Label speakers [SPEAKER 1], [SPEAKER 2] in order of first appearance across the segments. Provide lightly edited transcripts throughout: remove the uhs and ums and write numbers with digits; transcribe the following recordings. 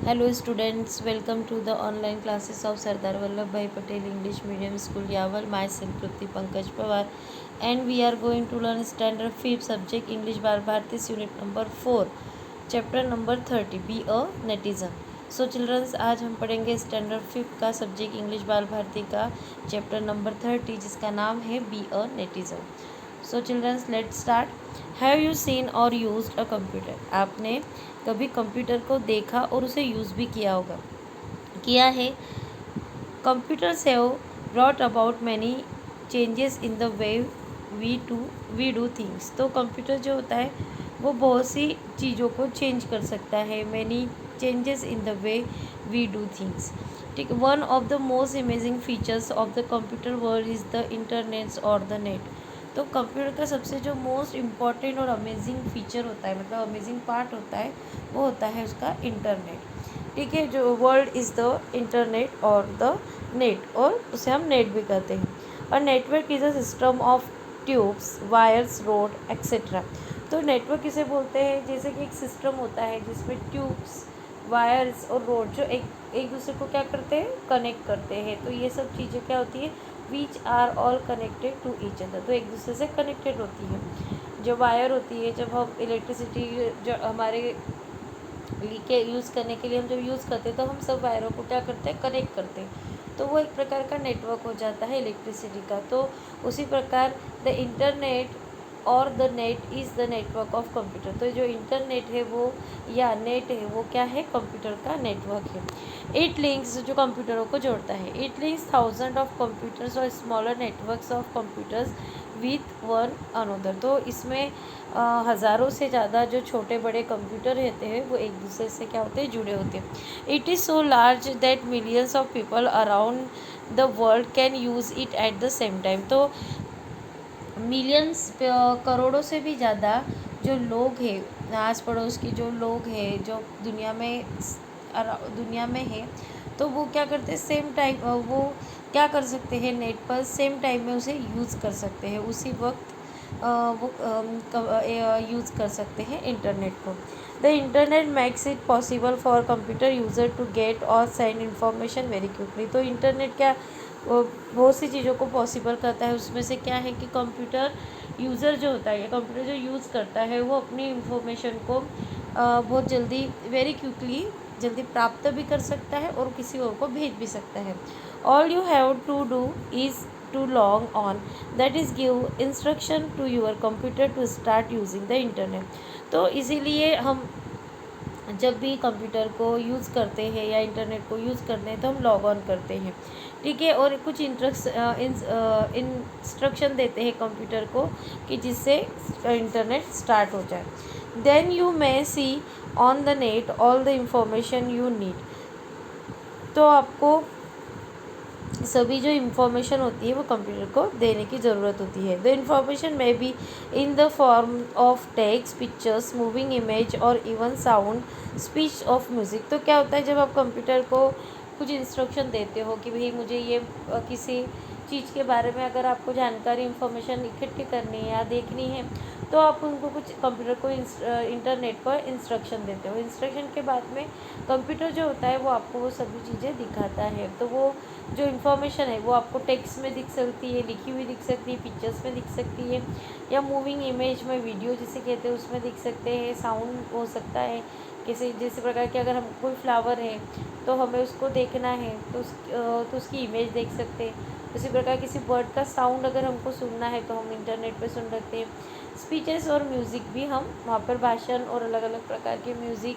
[SPEAKER 1] Hello students, welcome to the online classes of Sardar Vallabhbhai Patel English Medium School Yaval. Myself Trupti Pankaj Pawar, and we are going to learn standard 5th subject English Bhartis unit number 4, chapter number 30, Be a Netizen. So childrens आज हम पढ़ेंगे standard 5th का subject English बाल भारती का chapter number 30 जिसका नाम है be a netizen. So childrens let's start. Have you seen or used a computer? आपने कभी कंप्यूटर को देखा और उसे यूज़ भी किया होगा, किया है. Computers have brought about many changes in the way we do things. तो कंप्यूटर जो होता है वो बहुत सी चीज़ों को चेंज कर सकता है. Many changes in the way we do things. ठीक. One of the most amazing features of the computer world is the internet और द नेट. तो कंप्यूटर का सबसे जो मोस्ट इम्पॉर्टेंट और अमेजिंग फीचर होता है, मतलब अमेजिंग पार्ट होता है, वो होता है उसका इंटरनेट. ठीक है. जो वर्ल्ड इज़ द इंटरनेट और द नेट, और उसे हम नेट भी कहते हैं. और network is a system of tubes, wires, road etcetera. तो नेटवर्क किसे बोलते हैं? जैसे कि एक सिस्टम होता है जिसमें ट्यूब्स, वायर्स और रोड जो एक एक दूसरे को क्या करते हैं, कनेक्ट करते हैं. तो ये सब चीज़ें क्या होती है, which are all connected to each other. तो एक दूसरे से कनेक्टेड होती है. जो वायर होती है, जब हम इलेक्ट्रिसिटी जो हमारे के यूज़ करने के लिए हम जब यूज़ करते हैं तो हम सब वायरों को क्या करते हैं, कनेक्ट करते हैं. तो वो एक प्रकार का नेटवर्क हो जाता है इलेक्ट्रिसिटी का. तो उसी प्रकार द इंटरनेट और the net is the network of computer. तो जो इंटरनेट है वो या नेट है वो क्या है, कंप्यूटर का नेटवर्क है. इट लिंक्स, जो कंप्यूटरों को जोड़ता है, it links thousand of computers और smaller networks of computers with one another. तो इसमें हज़ारों से ज़्यादा जो छोटे बड़े कंप्यूटर रहते हैं वो एक दूसरे से क्या होते हैं, जुड़े होते हैं. It is so large that millions of people around the world can use it at the same time. तो मिलियंस, करोड़ों से भी ज़्यादा जो लोग हैं, आस पड़ोस की जो लोग हैं, जो दुनिया में है, तो वो क्या करते हैं, सेम टाइम वो क्या कर सकते हैं, नेट पर सेम टाइम में उसे यूज़ कर सकते हैं. उसी वक्त वो यूज़ कर सकते हैं इंटरनेट को. The internet makes it possible for computer user to get or send information very quickly. तो इंटरनेट क्या बहुत सी चीज़ों को पॉसिबल करता है. उसमें से क्या है कि कंप्यूटर यूज़र जो होता है या कंप्यूटर जो यूज़ करता है वो अपनी इंफॉर्मेशन को बहुत जल्दी, वेरी क्विकली, जल्दी प्राप्त भी कर सकता है और किसी और को भेज भी सकता है. All you have to do is to log on, that is give instruction to your computer to start using the internet. तो इसीलिए हम जब भी कंप्यूटर को यूज़ करते हैं या इंटरनेट को यूज़ करते हैं तो हम लॉग ऑन करते हैं. ठीक है. और कुछ इंस्ट्रक्शन देते हैं कंप्यूटर को कि जिससे इंटरनेट स्टार्ट हो जाए. Then you may see on the net all the information you need. तो आपको सभी जो इन्फॉर्मेशन होती है वो कंप्यूटर को देने की ज़रूरत होती है. The information may be in the form of text, pictures, moving image और even sound, speech of music. तो क्या होता है, जब आप कंप्यूटर को कुछ इंस्ट्रक्शन देते हो कि भाई मुझे ये किसी चीज़ के बारे में अगर आपको जानकारी, इन्फॉर्मेशन इकट्ठी करनी है या देखनी है, तो आप उनको कुछ कंप्यूटर को इंटरनेट पर इंस्ट्रक्शन देते हो. इंस्ट्रक्शन के बाद में कंप्यूटर जो होता है वो आपको वो सभी चीज़ें दिखाता है. तो वो जो इन्फॉर्मेशन है वो आपको टेक्स्ट में दिख सकती है, लिखी हुई दिख सकती है, पिक्चर्स में दिख सकती है, या मूविंग इमेज में, वीडियो जिसे कहते हैं उसमें दिख सकते हैं, साउंड हो सकता है किसी जैसे प्रकार के. अगर हम कोई फ्लावर है तो हमें उसको देखना है तो उसकी इमेज देख सकते हैं. उसी प्रकार किसी बर्ड का साउंड अगर हमको सुनना है तो हम इंटरनेट पे सुन सकते हैं. स्पीचेस और म्यूज़िक भी हम वहाँ पर भाषण और अलग अलग प्रकार के म्यूज़िक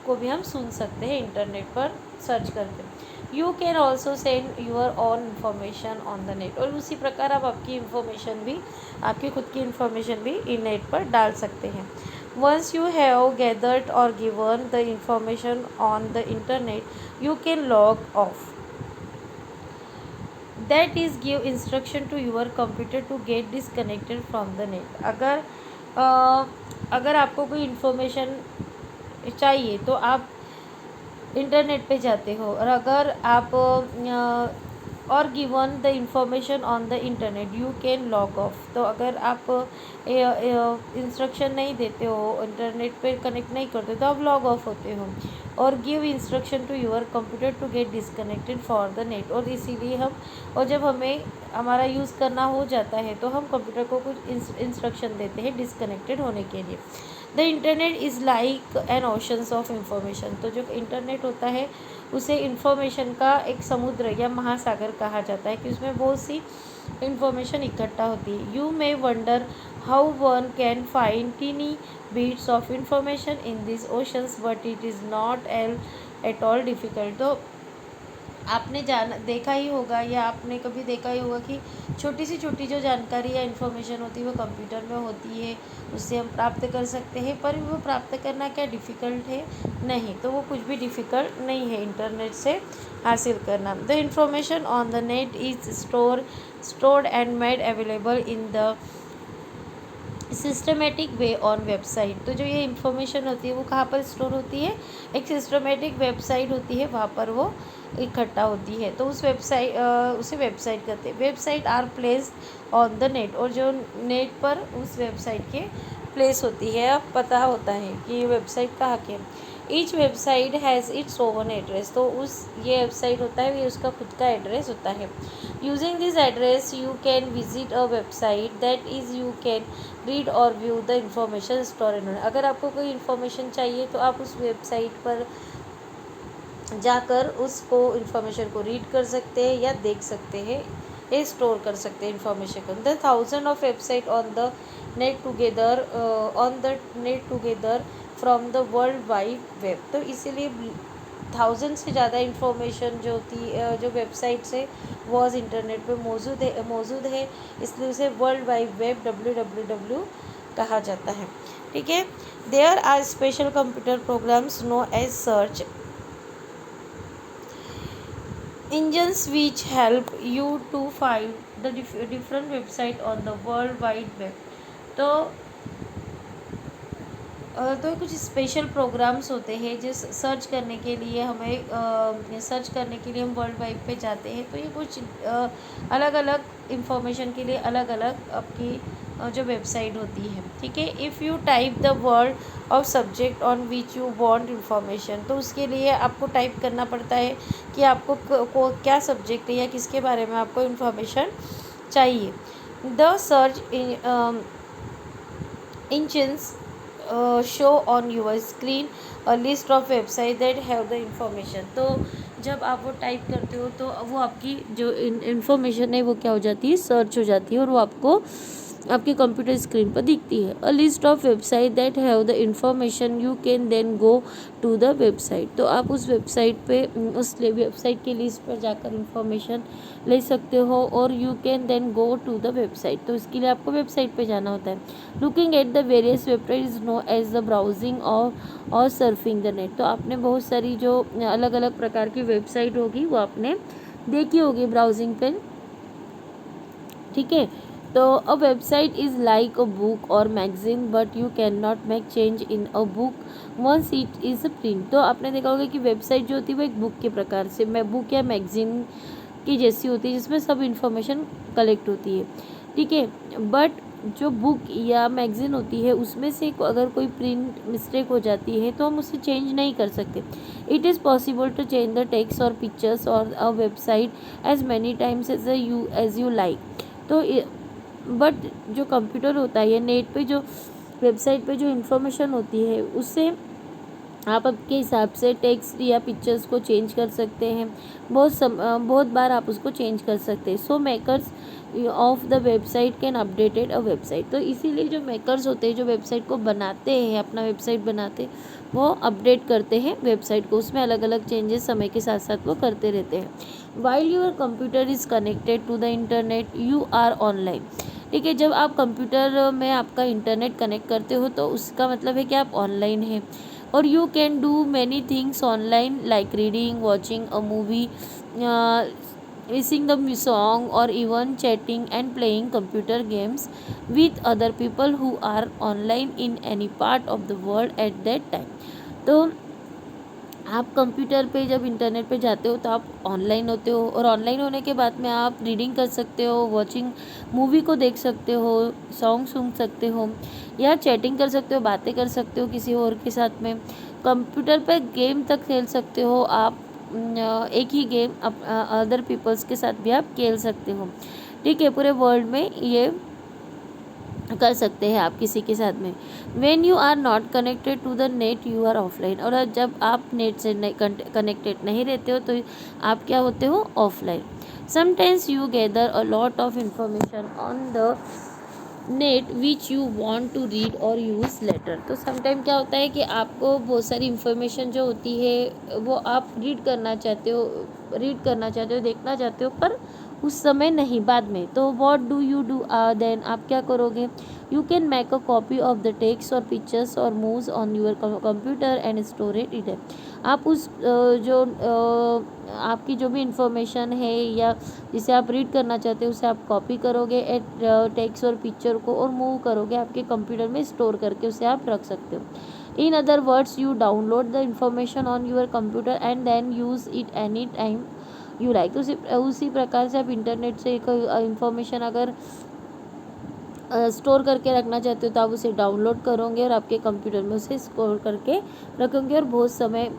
[SPEAKER 1] को भी हम सुन सकते हैं इंटरनेट पर सर्च करके. You can also send you're on information on the net. और उसी प्रकार आप आपकी इन्फॉर्मेशन भी, आपकी खुद की इन्फॉर्मेशन भी इन नेट पर डाल सकते हैं. Once you have gathered or given the information on the internet you can log off, that is give instruction to your computer to get disconnected from the net. अगर आपको कोई इन्फॉर्मेशन चाहिए तो आप इंटरनेट पे जाते हो, और अगर आप और given the information on the internet you can log of. तो अगर आप इंस्ट्रक्शन नहीं देते हो, इंटरनेट पे कनेक्ट नहीं करते, तो आप लॉग ऑफ होते हो। और give instruction to your computer to get disconnected for the net. और इसीलिए हम, और जब हमें हमारा यूज़ करना हो जाता है तो हम कंप्यूटर को कुछ इंस्ट्रक्शन देते हैं डिसकनेक्टेड होने के लिए। The internet is like an oceans of information. तो जो इंटरनेट होता है उसे इंफॉर्मेशन का एक समुद्र या महासागर कहा जाता है, कि उसमें बहुत सी इंफॉर्मेशन इकट्ठा होती है। You may wonder how one can find tiny bits of information in this oceans, but it is not at all difficult. तो आपने देखा ही होगा, या आपने कभी देखा ही होगा कि छोटी सी छोटी जो जानकारी या इन्फॉर्मेशन होती है वो कंप्यूटर में होती है, उससे हम प्राप्त कर सकते हैं। पर वो प्राप्त करना क्या डिफ़िकल्ट है? नहीं, तो वो कुछ भी डिफ़िकल्ट नहीं है इंटरनेट से हासिल करना। The information on the net is stored and made available in the systematic way on website. तो जो ये इन्फॉर्मेशन होती है वो कहाँ पर स्टोर होती है? एक सिस्टमेटिक वेबसाइट होती है, वहाँ पर वो इकट्ठा होती है। तो उस वेबसाइट उसे वेबसाइट कहते हैं। Website R placed on the net. और जो नेट पर उस वेबसाइट के प्लेस होती है, अब पता होता है कि ये वेबसाइट कहाँ के। Each website has its own address. तो ये वेबसाइट होता है, ये उसका खुद का एड्रेस होता है। Using this address you can visit a website, that is you can read और view the information store in. अगर आपको कोई इन्फॉर्मेशन चाहिए तो आप उस वेबसाइट पर जाकर उसको इन्फॉर्मेशन को रीड कर सकते हैं या देख सकते हैं, ये स्टोर कर सकते हैं इन्फॉर्मेशन को। The thousand of website on the net together from the world wide web. तो इसीलिए 1000 से ज़्यादा इंफॉर्मेशन जो होती जो वेबसाइट से वो आज इंटरनेट पे मौजूद है, इसलिए उसे वर्ल्ड वाइड वेब WWW कहा जाता है। ठीक है। There are special computer programs know as search engines which help you to find the different website on the world wide web। तो तो कुछ स्पेशल प्रोग्राम्स होते हैं जो सर्च करने के लिए हम वर्ल्ड वाइड पे जाते हैं। तो ये कुछ अलग अलग इंफॉर्मेशन के लिए अलग अलग आपकी जो वेबसाइट होती है। ठीक है। If you type the word of subject on which you want information, तो उसके लिए आपको टाइप करना पड़ता है कि आपको क्या सब्जेक्ट है या किसके बारे में आपको इंफॉर्मेशन चाहिए। The search engines show on your screen a list of website that have the information. तो जब आप वो टाइप करते हो तो वो आपकी जो इंफॉर्मेशन है वो क्या हो जाती है? सर्च हो जाती है, और वो आपको आपके कंप्यूटर स्क्रीन पर दिखती है। A list of website that have the information you can then go to the website. तो आप उस वेबसाइट पे उस वेबसाइट की लिस्ट पर जाकर इंफॉर्मेशन ले सकते हो, और you can then go to the website. तो इसके लिए आपको वेबसाइट पे जाना होता है। Looking at the various website is no as the browsing or surfing the net. तो आपने बहुत सारी जो अलग अलग प्रकार की वेबसाइट होगी वो आपने देखी होगी ब्राउजिंग पे। ठीक है। तो a website is like a book और magazine, but you can not make change in a book once it is print. तो आपने देखा होगा कि वेबसाइट जो होती है वो एक बुक के प्रकार से, बुक या मैगजीन की जैसी होती है, जिसमें सब इन्फॉर्मेशन कलेक्ट होती है। ठीक है। बट जो बुक या मैगजीन होती है उसमें से अगर कोई प्रिंट मिस्टेक हो जाती है तो हम उसे चेंज नहीं कर सकते। It is possible to change the text or pictures or a website as many times as you like. तो बट जो कंप्यूटर होता है या नेट पे जो वेबसाइट पे जो इन्फॉर्मेशन होती है उससे आप आपके हिसाब से टेक्स्ट या पिक्चर्स को चेंज कर सकते हैं। बहुत बार आप उसको चेंज कर सकते हैं। So makers of the website can updated a website. तो इसीलिए जो मेकर्स होते हैं, जो वेबसाइट को बनाते हैं, अपना वेबसाइट बनाते हैं, वो अपडेट करते हैं वेबसाइट को, उसमें अलग अलग चेंजेस समय के साथ साथ वो करते रहते हैं। While your computer is connected to the internet you are online. ठीक है। जब आप कंप्यूटर में आपका इंटरनेट कनेक्ट करते हो तो उसका मतलब है कि आप ऑनलाइन हैं, और you can do many things online like reading, watching a movie, listening the song, or even chatting and playing computer games with other people who are online in any part of the world at that time। तो आप computer पे जब internet पे जाते हो तो आप online होते हो, और ऑनलाइन होने के बाद में आप रीडिंग कर सकते हो, वॉचिंग मूवी को देख सकते हो, सॉन्ग सुन सकते हो, या चैटिंग कर सकते हो, बातें कर सकते हो किसी और के साथ में। कंप्यूटर पे गेम तक खेल सकते हो आप। एक ही गेम अदर पीपल्स के साथ भी आप खेल सकते हो। ठीक है, पूरे वर्ल्ड में ये कर सकते हैं आप किसी के साथ में। When you are not connected to the net you are offline, और जब आप नेट से कनेक्टेड नहीं रहते हो तो आप क्या होते हो, offline. Sometimes you gather a lot of information on the net which you want to read or use later. तो समटाइम क्या होता है कि आपको बहुत सारी इंफॉर्मेशन जो होती है वो आप रीड करना चाहते हो, देखना चाहते हो, पर उस समय नहीं, बाद में। तो what do you do then, आप क्या करोगे? You can make a copy of the text or pictures और moves on your computer and store it. आप उस आपकी जो भी इंफॉर्मेशन है या जिसे आप रीड करना चाहते हो उसे आप कॉपी करोगे टेक्स्ट और पिक्चर को, और मूव करोगे आपके कंप्यूटर में, स्टोर करके उसे आप रख सकते हो। In other words, you download the information on your computer and then use it any time you like. उसी प्रकार से आप इंटरनेट से एक इंफॉर्मेशन अगर स्टोर करके रखना चाहते हो तो आप उसे डाउनलोड करोगे और आपके कंप्यूटर में उसे स्टोर करके रखोगे, और बहुत समय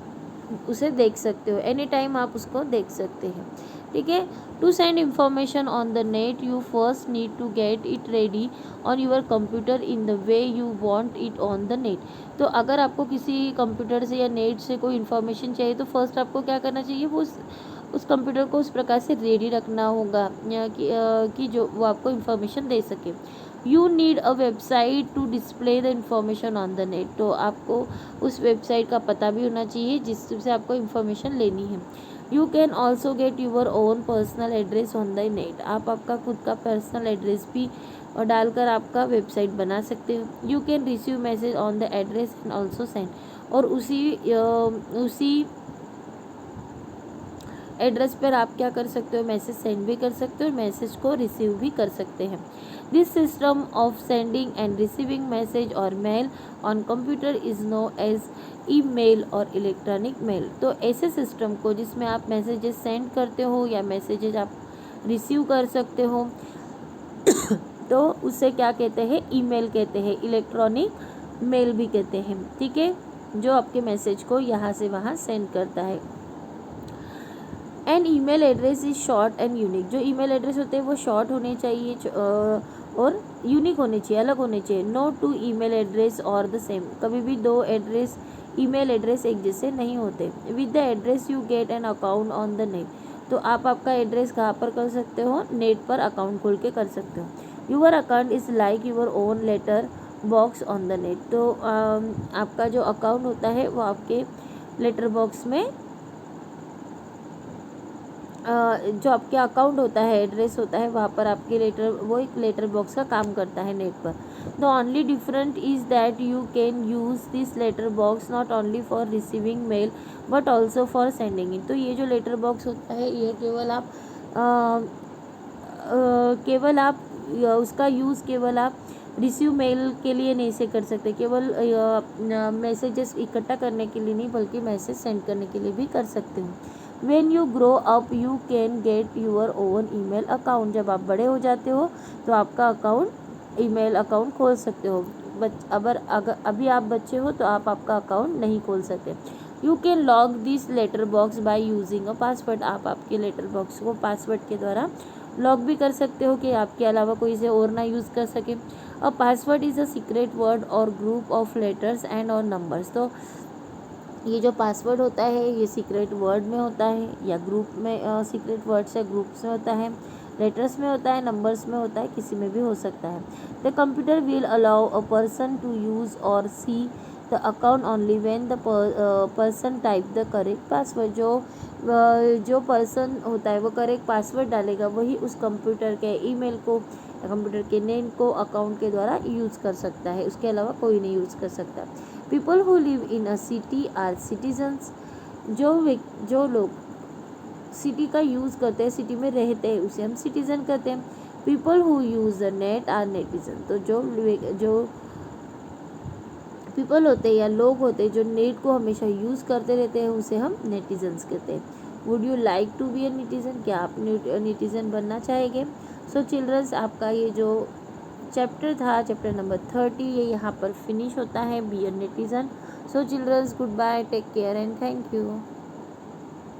[SPEAKER 1] उसे देख सकते हो, एनी टाइम आप उसको देख सकते हैं। ठीक है, to send information on the net you first need to get it ready on your computer in the way you want it on the net. तो अगर आपको किसी कंप्यूटर से या नेट से कोई इन्फॉर्मेशन चाहिए तो फर्स्ट आपको क्या करना चाहिए, वो उस कंप्यूटर को उस प्रकार से रेडी रखना होगा कि जो वो आपको इन्फॉर्मेशन दे सके। You need a website to display the information on the net. तो आपको उस वेबसाइट का पता भी होना चाहिए जिससे आपको इन्फॉर्मेशन लेनी है। You can also get your own personal address on the net. आप आपका खुद का पर्सनल एड्रेस भी डालकर आपका वेबसाइट बना सकते हो। You can receive message on the address and also send, और उसी एड्रेस पर आप क्या कर सकते हो, मैसेज सेंड भी कर सकते हो, मैसेज को रिसीव भी कर सकते हैं। This system of sending and receiving message और mail on computer is no as email और इलेक्ट्रॉनिक मेल। तो ऐसे सिस्टम को जिसमें आप मैसेजेस सेंड करते हो या मैसेजेस आप रिसीव कर सकते हो तो उसे क्या कहते हैं, ईमेल कहते हैं, इलेक्ट्रॉनिक मेल भी कहते हैं। ठीक है, जो आपके मैसेज को यहाँ से वहाँ सेंड करता है। An email address is short and unique. जो ईमेल एड्रेस होते हैं वो शॉर्ट होने चाहिए और यूनिक होने चाहिए, अलग होने चाहिए। नो टू ईमेल एड्रेस और द सेम। कभी भी दो ईमेल एड्रेस एक जैसे नहीं होते। With the address you get an account on the net. तो आप आपका एड्रेस कहाँ पर कर सकते हो, नेट पर अकाउंट खोल के कर सकते हो। Your account is like your own letter box on the net. तो आपका जो अकाउंट होता है वो आपके लेटर बॉक्स में जो आपके अकाउंट होता है, एड्रेस होता है, वहाँ पर आपके वो एक लेटर बॉक्स का काम करता है नेट पर। The only different is that you can use this letter box not only for receiving mail but also for sending it. तो ये जो लेटर बॉक्स होता है ये केवल आप उसका यूज़ केवल आप रिसीव मेल के लिए नहीं से कर सकते, केवल मैसेजेस इकट्ठा करने के लिए नहीं बल्कि मैसेज सेंड करने के लिए भी कर सकते हो। When you grow up you can get your own email account। जब आप बड़े हो जाते हो तो आपका ईमेल अकाउंट खोल सकते हो। अगर अभी आप बच्चे हो तो आप आपका अकाउंट नहीं खोल सकते। You can log this letter box by using a password. आप आपके लेटर बॉक्स को पासवर्ड के द्वारा लॉक भी कर सकते हो कि आपके अलावा कोई इसे और ना यूज़ कर सके। A password is a secret word और ग्रुप ऑफ लेटर्स एंड और नंबर्स। तो ये जो पासवर्ड होता है ये सीक्रेट वर्ड में होता है या ग्रुप में, सीक्रेट वर्ड्स या ग्रुप्स में होता है, लेटर्स में होता है, नंबर्स में होता है, किसी में भी हो सकता है। The computer will allow a person to use और see the account only when the person type the correct password. जो पर्सन होता है वो करेक्ट पासवर्ड डालेगा, वही उस कंप्यूटर के ईमेल को या कंप्यूटर के नेम को अकाउंट के द्वारा यूज़ कर सकता है, उसके अलावा कोई नहीं यूज़ कर सकता। People who live in a city are citizens. जो लोग सिटी का यूज़ करते हैं, सिटी में रहते हैं, उसे हम सिटीज़न कहते हैं। People who use the net are netizen. तो जो पीपल होते हैं या लोग होते हैं जो नेट को हमेशा यूज़ करते रहते हैं, उसे हम नेटिजन्स कहते हैं। Would you like to be a netizen, क्या आप नेटिजन बनना चाहेंगे? सो चिल्ड्रंस, आपका ये जो चैप्टर था, चैप्टर नंबर 30, ये यहाँ पर फिनिश होता है, be a netizen. So childrens, good bye, take care and thank you.